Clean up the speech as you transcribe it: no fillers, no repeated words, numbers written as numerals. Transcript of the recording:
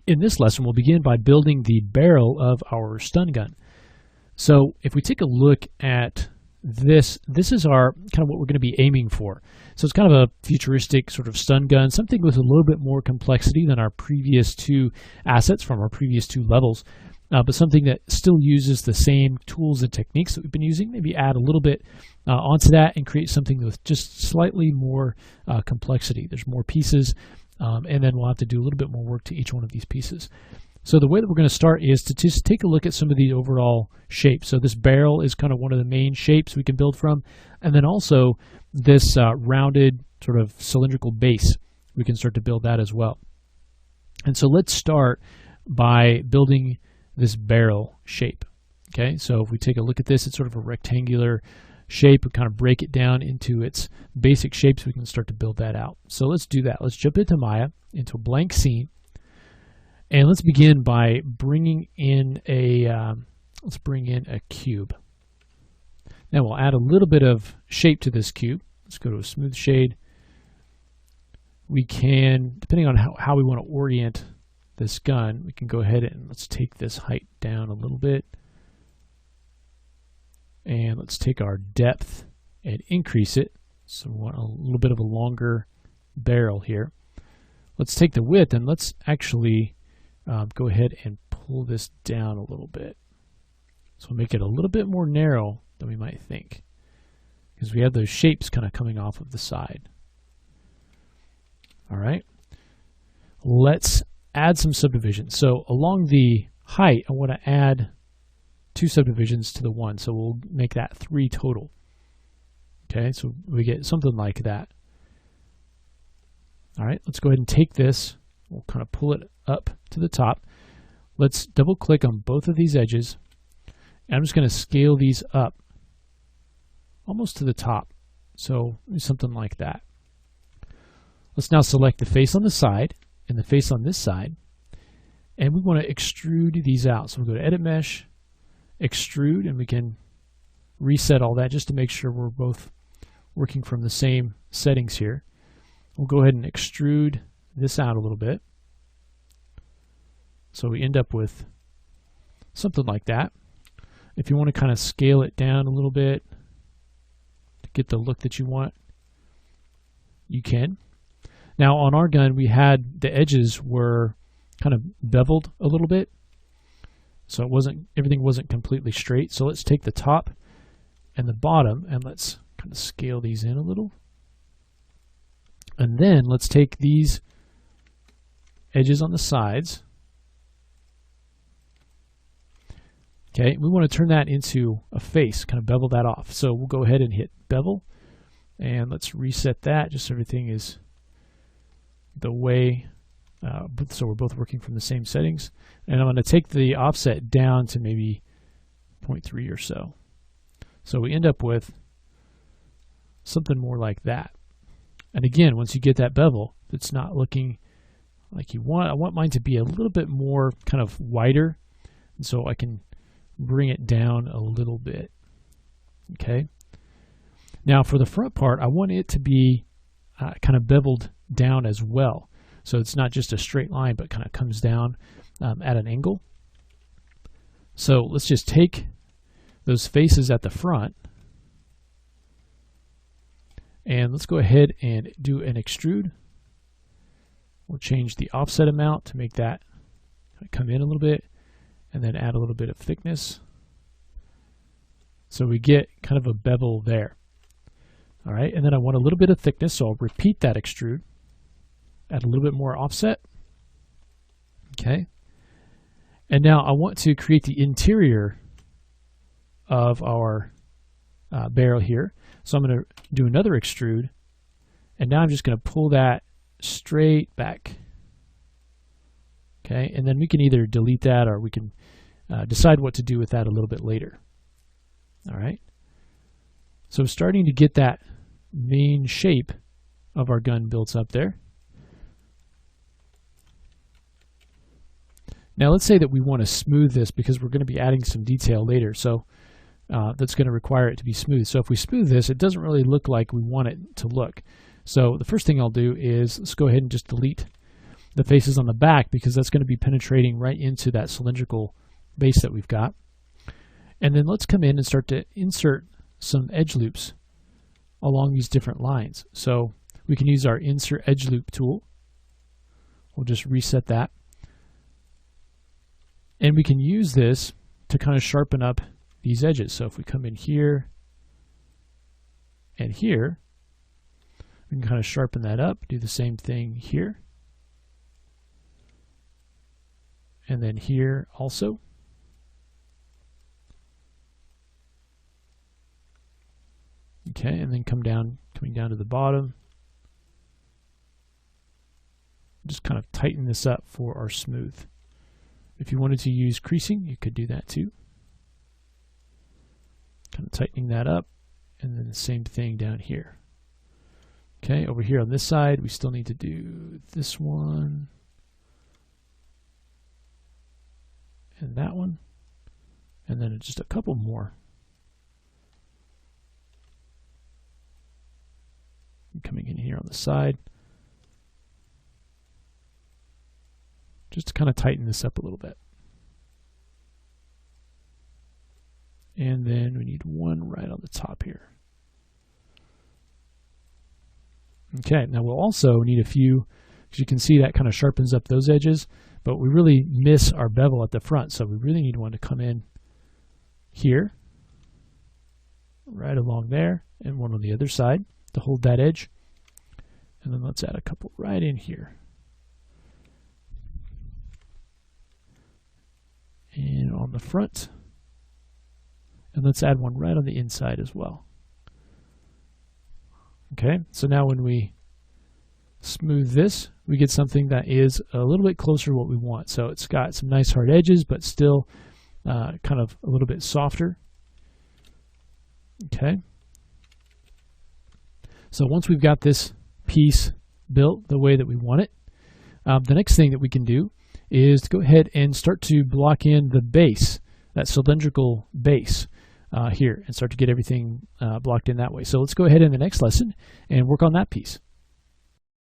In this lesson, we'll begin by building the barrel of our stun gun. So if we take a look at this is our kind of what we're going to be aiming for. So it's kind of a futuristic sort of stun gun, something with a little bit more complexity than our previous two assets from our previous two levels, but something that still uses the same tools and techniques that we've been using. Maybe add a little bit onto that and create something with just slightly more complexity. There's more pieces, and then we'll have to do a little bit more work to each one of these pieces. So the way that we're going to start is to just take a look at some of the overall shapes. So this barrel is kind of one of the main shapes we can build from, and then also this rounded sort of cylindrical base. We can start to build that as well. And so let's start by building this barrel shape. Okay, so if we take a look at this, it's sort of a rectangular shape. We kind of break it down into its basic shapes. We can start to build that out. So let's do that. Let's jump into Maya, into a blank scene. And let's begin by bringing in let's bring in a cube. Now we'll add a little bit of shape to this cube. Let's go to a smooth shade. We can, depending on how we want to orient this gun, we can go ahead and let's take this height down a little bit. And let's take our depth and increase it. So we want a little bit of a longer barrel here. Let's take the width and let's actually go ahead and pull this down a little bit. So we'll make it a little bit more narrow than we might think, because we have those shapes kind of coming off of the side. All right, let's add some subdivisions. So along the height, I want to add 2 subdivisions to the one, so we'll make that 3 total. Okay, so we get something like that. All right, let's go ahead and take this. We'll kind of pull it up to the top. Let's double click on both of these edges. And I'm just going to scale these up almost to the top. So something like that. Let's now select the face on the side and the face on this side. And we want to extrude these out. So we'll go to Edit Mesh, Extrude, and we can reset all that just to make sure we're both working from the same settings here. We'll go ahead and extrude this out a little bit. So we end up with something like that. If you want to kind of scale it down a little bit to get the look that you want, you can. Now on our gun, we had the edges were kind of beveled a little bit. So everything wasn't completely straight. So let's take the top and the bottom and let's kind of scale these in a little. And then let's take these edges on the sides. Okay, we want to turn that into a face, kind of bevel that off. So we'll go ahead and hit bevel, and let's reset that just so everything is the way, so we're both working from the same settings. And I'm going to take the offset down to maybe 0.3 or so. So we end up with something more like that. And again, once you get that bevel, if it's not looking like you want, I want mine to be a little bit more kind of wider, and so I can bring it down a little bit. Okay. Now for the front part, I want it to be kind of beveled down as well. So it's not just a straight line, but kind of comes down at an angle. So let's just take those faces at the front and let's go ahead and do an extrude. We'll change the offset amount to make that come in a little bit, and then add a little bit of thickness. So we get kind of a bevel there. All right, and then I want a little bit of thickness, so I'll repeat that extrude. Add a little bit more offset. Okay. And now I want to create the interior of our barrel here. So I'm going to do another extrude, and now I'm just going to pull that straight back. Okay, and then we can either delete that or we can decide what to do with that a little bit later. All right, so starting to get that main shape of our gun built up there. Now let's say that we want to smooth this because we're going to be adding some detail later, so that's going to require it to be smooth. So if we smooth this, it doesn't really look like we want it to look. So the first thing I'll do is let's go ahead and just delete the faces on the back because that's going to be penetrating right into that cylindrical base that we've got. And then let's come in and start to insert some edge loops along these different lines. So we can use our Insert Edge Loop tool. We'll just reset that. And we can use this to kind of sharpen up these edges. So if we come in here and here, we can kind of sharpen that up, do the same thing here. And then here also. Okay, and then coming down to the bottom. Just kind of tighten this up for our smooth. If you wanted to use creasing, you could do that too. Kind of tightening that up, and then the same thing down here. Okay, over here on this side, we still need to do this one. And that one. And then just a couple more. Coming in here on the side. Just to kind of tighten this up a little bit. And then we need one right on the top here. Okay, now we'll also need a few, because you can see that kind of sharpens up those edges, but we really miss our bevel at the front, so we really need one to come in here, right along there, and one on the other side to hold that edge. And then let's add a couple right in here. And on the front. And let's add one right on the inside as well. Okay, so now when we smooth this, we get something that is a little bit closer to what we want. So it's got some nice hard edges, but still kind of a little bit softer. Okay. So once we've got this piece built the way that we want it, the next thing that we can do is to go ahead and start to block in the base, that cylindrical base here, and start to get everything blocked in that way. So let's go ahead in the next lesson and work on that piece.